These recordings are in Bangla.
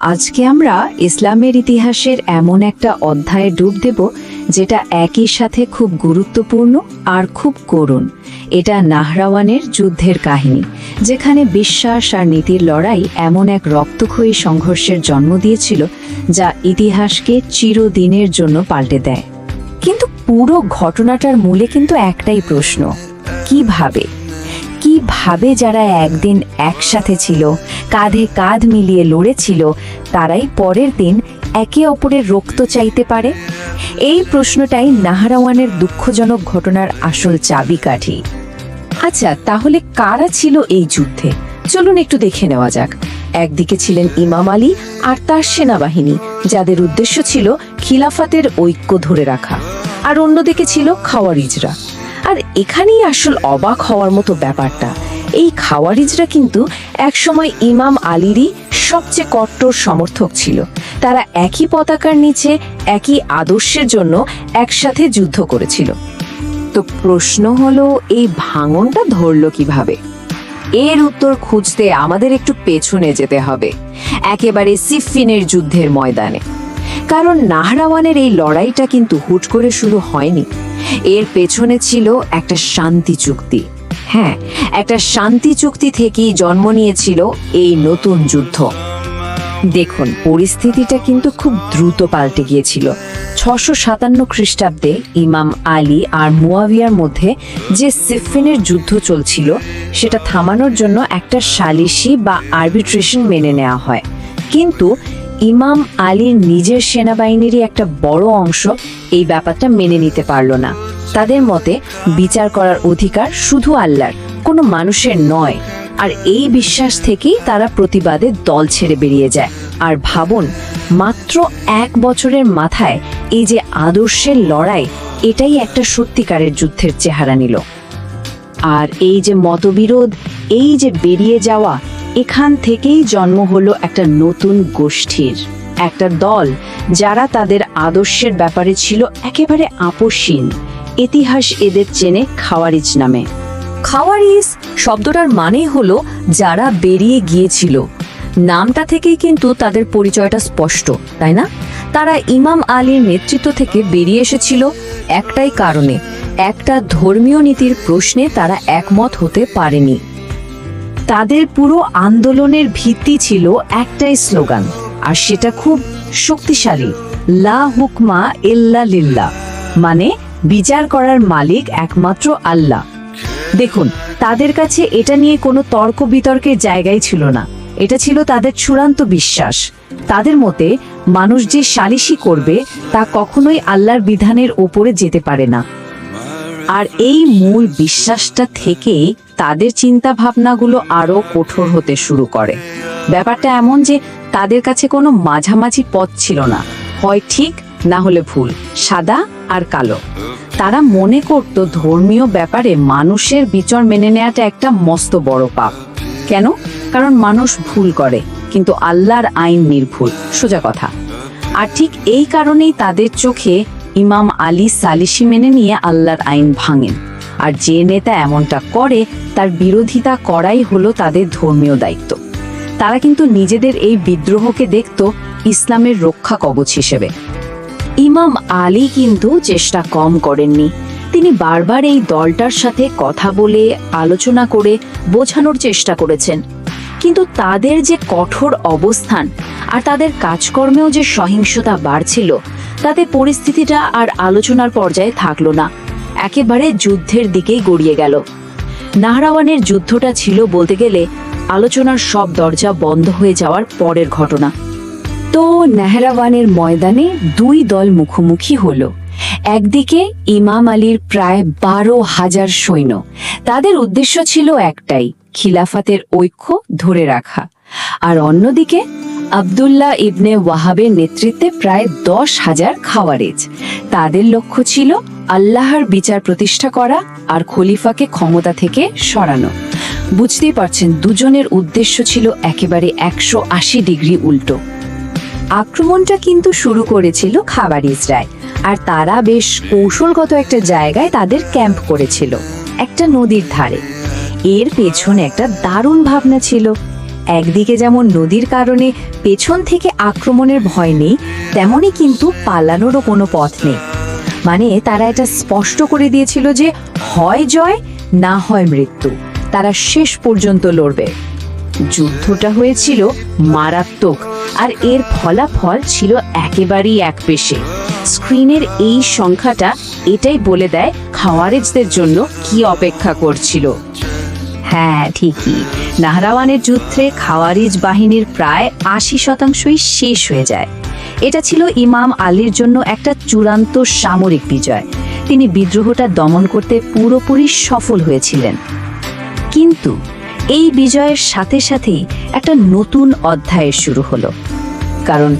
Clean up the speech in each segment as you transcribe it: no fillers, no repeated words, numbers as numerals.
আজকে আমরা ইসলামের ইতিহাসের এমন একটা অধ্যায়ে ডুব দেব যেটা একই সাথে খুব গুরুত্বপূর্ণ আর খুব করুণ। এটা নাহরাওয়ানের যুদ্ধের কাহিনী, যেখানে বিশ্বাস আর নীতির লড়াই এমন এক রক্তক্ষয়ী সংঘর্ষের জন্ম দিয়েছিল যা ইতিহাসকে চিরদিনের জন্য পাল্টে দেয়। কিন্তু পুরো ঘটনাটার মূলে কিন্তু একটাই প্রশ্ন, কিভাবে যারা একদিন একসাথে ছিল, কাঁধে কাঁধ মিলিয়ে লড়েছিল, তারাই পরের দিন একে অপরের রক্ত চাইতে পারে? এই প্রশ্নটাই নাহরাওয়ানের দুঃখজনক ঘটনার আসল চাবিকাঠি। আচ্ছা, তাহলে কারা ছিল এই যুদ্ধে? চলুন একটু দেখে নেওয়া যাক। একদিকে ছিলেন ইমাম আলী আর তার সেনাবাহিনী, যাদের উদ্দেশ্য ছিল খিলাফতের ঐক্য ধরে রাখা, আর অন্যদিকে ছিল খাওয়ারিজরা। আর এখানেই আসল অবাক হওয়ার মতো ব্যাপারটা, এই খাওয়ারিজরা কিন্তু একসময় ইমাম আলীরই সবচেয়ে কট্টর সমর্থক ছিল। তারা একই পতাকার নিচে একই আদর্শের জন্য একসাথে যুদ্ধ করেছিল। তো প্রশ্ন হলো, এই ভাঙনটা ধরল কিভাবে? এর উত্তর খুঁজতে আমাদের একটু পেছনে যেতে হবে, একেবারে সিফফিনের যুদ্ধের ময়দানে। কারণ নাহরাওয়ানের এই লড়াইটা কিন্তু হুট করে শুরু হয়নি। এর পেছনে ছিল একটা শান্তি চুক্তি। হ্যাঁ, একটা শান্তি চুক্তি থেকেই জন্ম নিয়েছিল এই নতুন যুদ্ধ। দেখুন, পরিস্থিতিটা কিন্তু খুব দ্রুত পাল্টে গিয়েছিল। 657 খ্রিস্টাব্দে ইমাম আলী আর মুয়াবিয়ার মধ্যে যে সিফফিনের যুদ্ধ চলছিল, সেটা থামানোর জন্য একটা সালিসি বা আরবিট্রেশন মেনে নেওয়া হয়। কিন্তু ইমাম আলীর নিজের সেনাবাহিনীরই একটা বড় অংশ এই ব্যাপারটা মেনে নিতে পারল না। তাদের মতে বিচার করার অধিকার শুধু আল্লাহর, কোনো মানুষের নয়। আর এই বিশ্বাস থেকেই তারা প্রতিবাদে দল ছেড়ে বেরিয়ে যায়। আর ভাবুন, মাত্র 1 বছরের মাথায় এই যে আদর্শের লড়াই, এটাই একটা সত্যিকারের যুদ্ধের চেহারা নিল। আর এই যে মতবিরোধ, এই যে বেরিয়ে যাওয়া, এখান থেকেই জন্ম হলো একটা নতুন গোষ্ঠীর, একটা দল যারা তাদের আদর্শের ব্যাপারে ছিল একেবারে আপোষহীন। ইতিহাস এদের চেনে খাওয়ারিজ নামে। খাওয়ারিজ শব্দটার মানে হলো যারা বেরিয়ে গিয়েছিল। নামটা থেকেই কিন্তু তাদের পরিচয়টা স্পষ্ট, তাই না? তারা ইমাম আলীর নেতৃত্ব থেকে বেরিয়ে এসেছিল একটাই কারণে, একটা ধর্মীয় নীতির প্রশ্নে তারা একমত হতে পারেনি। তাদের পুরো আন্দোলনের ভিত্তি ছিল একটাই স্লোগান, আর সেটা খুব শক্তিশালী, লা হুকমা ইল্লা লিল্লাহ, মানে বিচার করার মালিক একমাত্র আল্লাহ। দেখুন, তাদের কাছে এটা নিয়ে কোনো তর্ক বিতর্কের জায়গাই ছিল না। এটা ছিল তাদের চূড়ান্ত বিশ্বাস। তাদের মতে মানুষ যে সালিশি করবে তা কখনোই আল্লাহর বিধানের ওপরে যেতে পারে না। আর এই মূল বিশ্বাসটা থেকেই তাদের চিন্তা ভাবনাগুলো আরো কঠোর হতে শুরু করে। ব্যাপারটা এমন যে তাদের কাছে কোনো মাঝামাঝি পথ ছিল না, হয় ঠিক না হলে ভুল, সাদা আর কালো। তারা মনে করত ধর্মীয় ব্যাপারে মানুষের বিচার মেনে নেওয়াটা একটা মস্ত বড় পাপ। কেন? কারণ মানুষ ভুল করে, কিন্তু আল্লাহর আইন নির্ভুল, সোজা কথা। আর ঠিক এই কারণেই তাদের চোখে ইমাম আলী সালিসি মেনে নিয়ে আল্লাহর আইন ভাঙেন। আর যে নেতা এমনটা করে, তার বিরোধিতা করাই হলো তাদের ধর্মীয় দায়িত্ব। তারা কিন্তু নিজেদের এই বিদ্রোহকে দেখত ইসলামের রক্ষা কবচ হিসেবে। ইমাম আলী কিন্তু চেষ্টা কম করেননি। তিনি বারবার এই দলটার সাথে কথা বলে, আলোচনা করে বোঝানোর চেষ্টা করেছেন। কিন্তু তাদের যে কঠোর অবস্থান আর তাদের কাজকর্মেও যে সহিংসতা বাড়ছিল, তাতে পরিস্থিতিটা আর আলোচনার পর্যায়ে থাকলো না, একেবারে যুদ্ধের দিকেই গড়িয়ে গেল। নাহরাওয়ানের যুদ্ধটা ছিল বলতে গেলে আলোচনার সব দরজা বন্ধ হয়ে যাওয়ার পরের ঘটনা। তো নাহরাওয়ানের ময়দানে 2 দল মুখোমুখি হলো। একদিকে ইমাম আলীর প্রায় 12,000 সৈন্য। তাদের উদ্দেশ্য ছিল একটাই, খিলাফতের ঐক্য ধরে রাখা। আর অন্যদিকে আব্দুল্লাহ ইবনে ওয়াহাবের নেতৃত্বে প্রায় 10,000 খাওয়ারিজ। তাদের লক্ষ্য ছিল আল্লাহর বিচার প্রতিষ্ঠা করা আর খলিফাকে ক্ষমতা থেকে সরানো। বুঝতেই পারছেন, দুজনের উদ্দেশ্য ছিল একেবারে 180 ডিগ্রি উল্টো। আক্রমণটা কিন্তু শুরু করেছিল খাওয়ারিজরাই, আর তারা বেশ কৌশলগত একটা জায়গায় তাদের ক্যাম্প করেছিল, একটা নদীর ধারে। এর পেছনে একটা দারুণ ভাবনা ছিল। একদিকে যেমন নদীর কারণে পেছন থেকে আক্রমণের ভয় নেই, তেমনই কিন্তু পালানোরও কোনো পথ নেই। মানে তারা এটা স্পষ্ট করে দিয়েছিল যে হয় জয়, না হয় মৃত্যু। তারা শেষ পর্যন্ত লড়বে। যুদ্ধটা হয়েছিল মারাত্মক, আর এর ফলাফল ছিল একেবারেই একপেশে। স্ক্রিনের এই সংখ্যাটা এটাই বলে দেয় খাওয়ারেজদের জন্য কি অপেক্ষা করছিল। হ্যাঁ, ঠিকই। নাহরাওয়ানের যুদ্ধে খাওয়ারিজ বাহিনীর প্রায় ৮০% শেষ হয়ে যায়। এটা ছিল ইমাম আলীর জন্য একটা চূড়ান্ত সামরিক বিজয়। তিনি বিদ্রোহটা দমন করতে পুরোপুরি সফল হয়েছিলেন। কিন্তু এই বিজয়ের সাথে সাথেই একটা নতুন অধ্যায়ের শুরু হলো। কারণ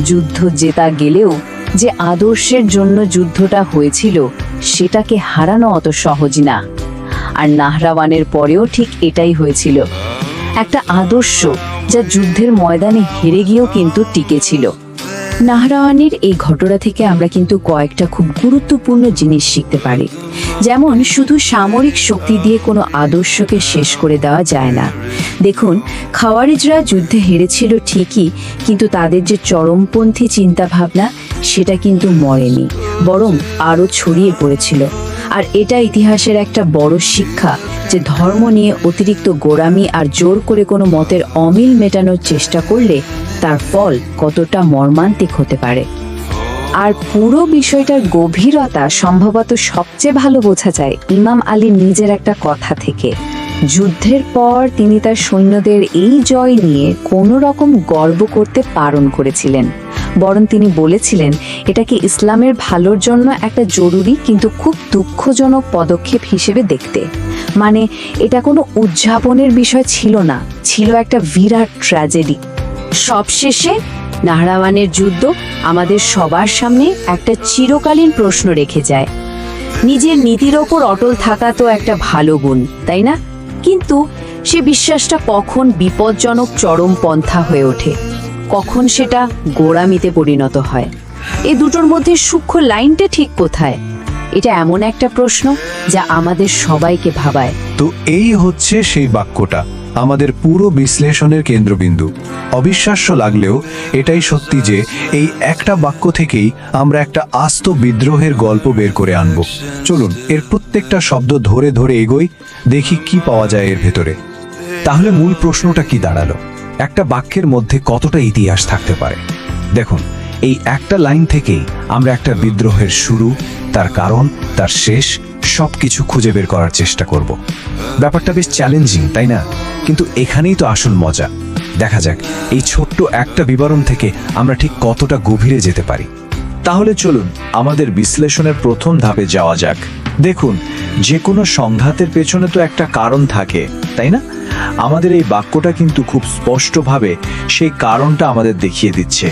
যুদ্ধ জেতা গেলেও যে আদর্শের জন্য যুদ্ধটা হয়েছিল সেটাকে হারানো অত সহজ না। আর নাহরাওয়ানের পরেও ঠিক এটাই হয়েছিল, একটা আদর্শ যা যুদ্ধের ময়দানে হেরে গিয়েও কিন্তু টিকে ছিল। নাহরাওয়ানের এই ঘটনা থেকে আমরা কিন্তু কয়েকটা খুব গুরুত্বপূর্ণ জিনিস শিখতে পারি। যেমন শুধু সামরিক শক্তি দিয়ে কোনো আদর্শকে শেষ করে দেওয়া যায় না। দেখুন, খাওয়ারিজরা যুদ্ধে হেরেছিল ঠিকই, কিন্তু তাদের যে চরমপন্থী চিন্তাভাবনা সেটা কিন্তু মরেনি, বরং আরও ছড়িয়ে পড়েছিল। আর এটা ইতিহাসের একটা বড় শিক্ষা যে ধর্ম নিয়ে অতিরিক্ত গোঁড়ামি আর জোর করে কোনো মতের অমিল মেটানোর চেষ্টা করলে তার ফল কতটা মর্মান্তিক হতে পারে। আর পুরো বিষয়টার গভীরতা সম্ভবত সবচেয়ে ভালো বোঝা যায় ইমাম আলীর নিজের একটা কথা থেকে। যুদ্ধের পর তিনি তার সৈন্যদের এই জয় নিয়ে কোনো রকম গর্ব করতে বারণ করেছিলেন, বরং তিনি বলেছিলেন এটাকে ইসলামের ভালোর জন্য একটা জরুরি কিন্তু খুব দুঃখজনক পদক্ষেপ হিসেবে দেখতে। মানে এটা কোনো উদযাপনের বিষয় ছিল না, ছিল একটা বিরাট ট্র্যাজেডি। সবশেষে নাহরাওয়ানের যুদ্ধ আমাদের সবার সামনে একটা চিরকালীন প্রশ্ন রেখে যায়। নিজের নীতির ওপর অটল থাকা তো একটা ভালো গুণ, তাই না? কিন্তু সে বিশ্বাসটা কখন বিপজ্জনক চরমপন্থা হয়ে ওঠে, কখন সেটা গোঁড়ামিতে পরিণত হয়, এই দুটোর মধ্যে সূক্ষ্ম লাইনটা ঠিক কোথায়? এটা এমন একটা প্রশ্ন যা আমাদের সবাইকে ভাবায়। তো এই হচ্ছে সেই বাক্যটা, আমাদের পুরো বিশ্লেষণের কেন্দ্রবিন্দু। অবিশ্বাস্য লাগলেও এটাই সত্যি যে এই একটা বাক্য থেকেই আমরা একটা আস্ত বিদ্রোহের গল্প বের করে আনব। চলুন এর প্রত্যেকটা শব্দ ধরে ধরে এগোই, দেখি কি পাওয়া যায় এর ভেতরে। তাহলে মূল প্রশ্নটা কি দাঁড়ালো? একটা বাক্যের মধ্যে কতটা ইতিহাস থাকতে পারে? দেখুন, এই একটা লাইন থেকেই আমরা একটা বিদ্রোহের শুরু, তার কারণ, তার শেষ সবকিছু খুঁজে বের করার চেষ্টা করব। ব্যাপারটা বেশ চ্যালেঞ্জিং, তাই না? কিন্তু এখানেই তো আসল মজা। দেখা যাক এই ছোট্ট একটা বিবরণ থেকে আমরা ঠিক কতটা গভীরে যেতে পারি। তাহলে চলুন আমাদের বিশ্লেষণের প্রথম ধাপে যাওয়া যাক। দেখুন, যে কোনো সংঘাতের পেছনে তো একটা কারণ থাকে, তাই না? আমাদের এই বাক্যটা কিন্তু খুব স্পষ্টভাবে সেই কারণটা আমাদের দেখিয়ে দিচ্ছে।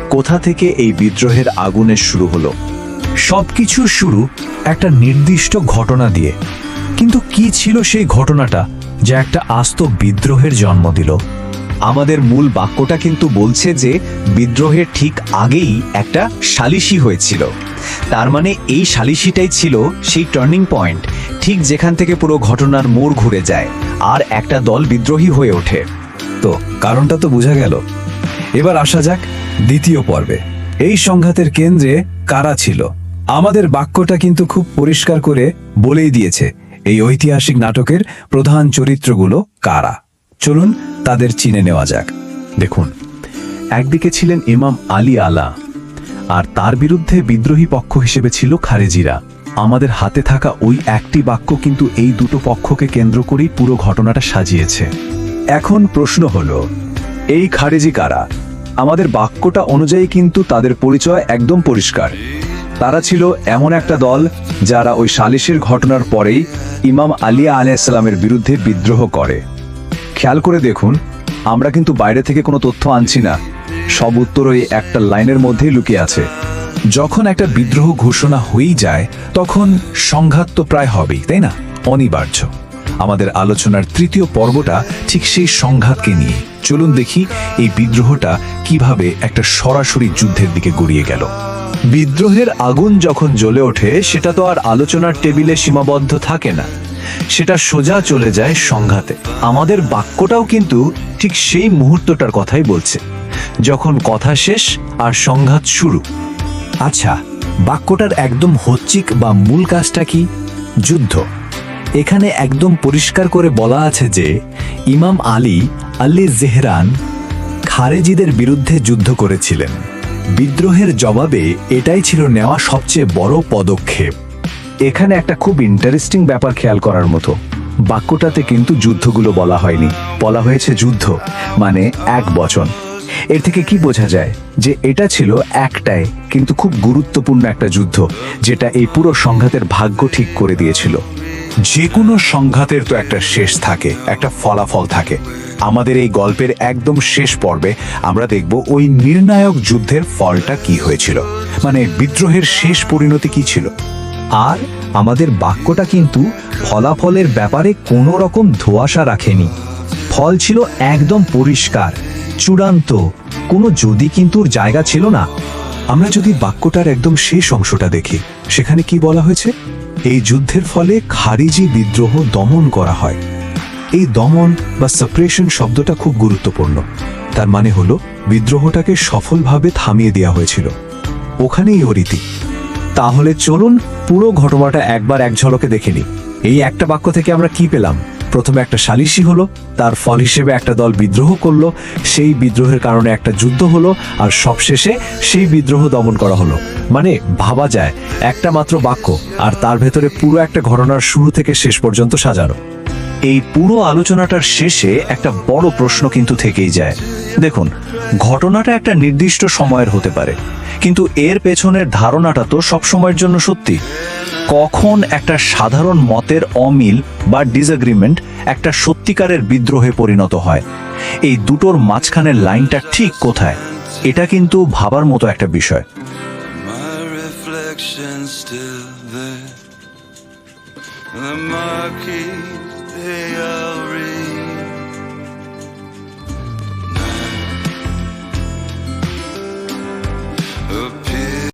কোথা থেকে এই বিদ্রোহের আগুনের শুরু হলো? সবকিছুর শুরু একটা নির্দিষ্ট ঘটনা দিয়ে। কিন্তু কি ছিল সেই ঘটনাটা যা একটা আস্ত বিদ্রোহের জন্ম দিল? আমাদের মূল বাক্যটা কিন্তু বলছে যে বিদ্রোহের ঠিক আগেই একটা সালিশি হয়েছিল। তার মানে এই সালিশিটাই ছিল সেই টার্নিং পয়েন্ট, ঠিক যেখান থেকে পুরো ঘটনার মোড় ঘুরে যায় আর একটা দল বিদ্রোহী হয়ে ওঠে। তো কারণটা তো বোঝা গেল। এবার আসা যাক দ্বিতীয় পর্বে। এই সংঘাতের কেন্দ্রে কারা ছিল? আমাদের বাক্যটা কিন্তু খুব পরিষ্কার করে বলেই দিয়েছে এই ঐতিহাসিক নাটকের প্রধান চরিত্রগুলো কারা। চলুন তাদের চিনে নেওয়া যাক। দেখুন, একদিকে ছিলেন ইমাম আলী আলা, আর তার বিরুদ্ধে বিদ্রোহী পক্ষ হিসেবে ছিল খারেজিরা। আমাদের হাতে থাকা ওই একটি বাক্য কিন্তু এই দুটো পক্ষকে কেন্দ্র করেই পুরো ঘটনাটা সাজিয়েছে। এখন প্রশ্ন হলো, এই খারেজি কারা? আমাদের বাক্যটা অনুযায়ী কিন্তু তাদের পরিচয় একদম পরিষ্কার। তারা ছিল এমন একটা দল যারা ওই সালিশের ঘটনার পরেই ইমাম আলী আলাইহিসসালামের বিরুদ্ধে বিদ্রোহ করে। খেয়াল করে দেখুন, আমরা কিন্তু বাইরে থেকে কোনো তথ্য আনছি না, সব উত্তর ওই একটা লাইনের মধ্যেই লুকিয়ে আছে। যখন একটা বিদ্রোহ ঘোষণা হয়েই যায় তখন সংঘাত তো প্রায় হবেই, তাই না? অনিবার্য। আমাদের আলোচনার তৃতীয় পর্বটা ঠিক সেই সংঘাতকে নিয়ে। চলুন দেখি এই বিদ্রোহটা কিভাবে একটা সরাসরি যুদ্ধের দিকে গড়িয়ে গেল। বিদ্রোহের আগুন যখন জ্বলে ওঠে সেটা তো আর আলোচনার টেবিলে সীমাবদ্ধ থাকে না, সেটা সোজা চলে যায় সংঘাতে। আমাদের বাক্যটাও কিন্তু ঠিক ঠিক সেই মুহূর্তটার কথাই বলছে, যখন কথা শেষ আর সংঘাত শুরু। আচ্ছা, বাক্যটার একদম হচ্চিক বা মূল কাজটা কি? যুদ্ধ। এখানে একদম পরিষ্কার করে বলা আছে যে ইমাম আলী জেহরান খারেজিদের বিরুদ্ধে যুদ্ধ করেছিলেন। বিদ্রোহের জবাবে এটাই ছিল নেওয়া সবচেয়ে বড় পদক্ষেপ। এখানে একটা খুব ইন্টারেস্টিং ব্যাপার খেয়াল করার মতো, বাক্যটাতে কিন্তু যুদ্ধগুলো বলা হয়নি, বলা হয়েছে যুদ্ধ, মানে এক বচন। এর থেকে কি বোঝা যায়? যে এটা ছিল একটাই কিন্তু খুব গুরুত্বপূর্ণ একটা যুদ্ধ, যেটা এই পুরো সংঘাতের ভাগ্য ঠিক করে দিয়েছিল। যে কোনো সংঘাতের তো একটা শেষ থাকে, একটা ফলাফল থাকে। আমাদের এই গল্পের একদম শেষ পর্বে আমরা দেখব ওই নির্ণায়ক যুদ্ধের ফলটা কি হয়েছিল, মানে বিদ্রোহের শেষ পরিণতি কি ছিল। আর আমাদের বাক্যটা কিন্তু ফলাফলের ব্যাপারে কোনো রকম ধোঁয়াশা রাখেনি। ফল ছিল একদম পরিষ্কার, চূড়ান্ত, কোনো যদি কিন্তুর জায়গা ছিল না। আমরা যদি বাক্যটার একদম শেষ অংশটা দেখি, সেখানে কি বলা হয়েছে? এই যুদ্ধের ফলে খারিজি বিদ্রোহ দমন করা হয়। এই দমন বা সাপ্রেশন শব্দটা খুব গুরুত্বপূর্ণ। তার মানে হলো বিদ্রোহটাকে সফলভাবে থামিয়ে দেওয়া হয়েছিল। ওখানেই ওর ইতি। তাহলে চলুন পুরো ঘটনাটা একবার এক ঝলকে দেখে নিই। এই একটা বাক্য থেকে আমরা কি পেলাম? প্রথমে একটা সালিশি হলো, তার ফল হিসেবে একটা দল বিদ্রোহ করলো, সেই বিদ্রোহের কারণে একটা যুদ্ধ হলো, আর সবশেষে সেই বিদ্রোহ দমন করা হলো। মানে ভাবা যায় একটা মাত্র বাক্য, আর তার ভেতরে পুরো একটা ঘটনার শুরু থেকে শেষ পর্যন্ত সাজানো। এই পুরো আলোচনাটার শেষে একটা বড় প্রশ্ন কিন্তু থেকেই যায়। দেখুন, ঘটনাটা একটা নির্দিষ্ট সময়ের হতে পারে, কিন্তু এর পেছনের ধারণাটা তো সব সময়ের জন্য সত্যি। কখন একটা সাধারণ মতের অমিল বা ডিসএগ্রিমেন্ট একটা সত্যিকারের বিদ্রোহে পরিণত হয়, এই দুটোর মাঝখানের লাইনটা ঠিক কোথায়, এটা কিন্তু ভাবার মতো একটা বিষয়। My reflection's still there. The marquees, they are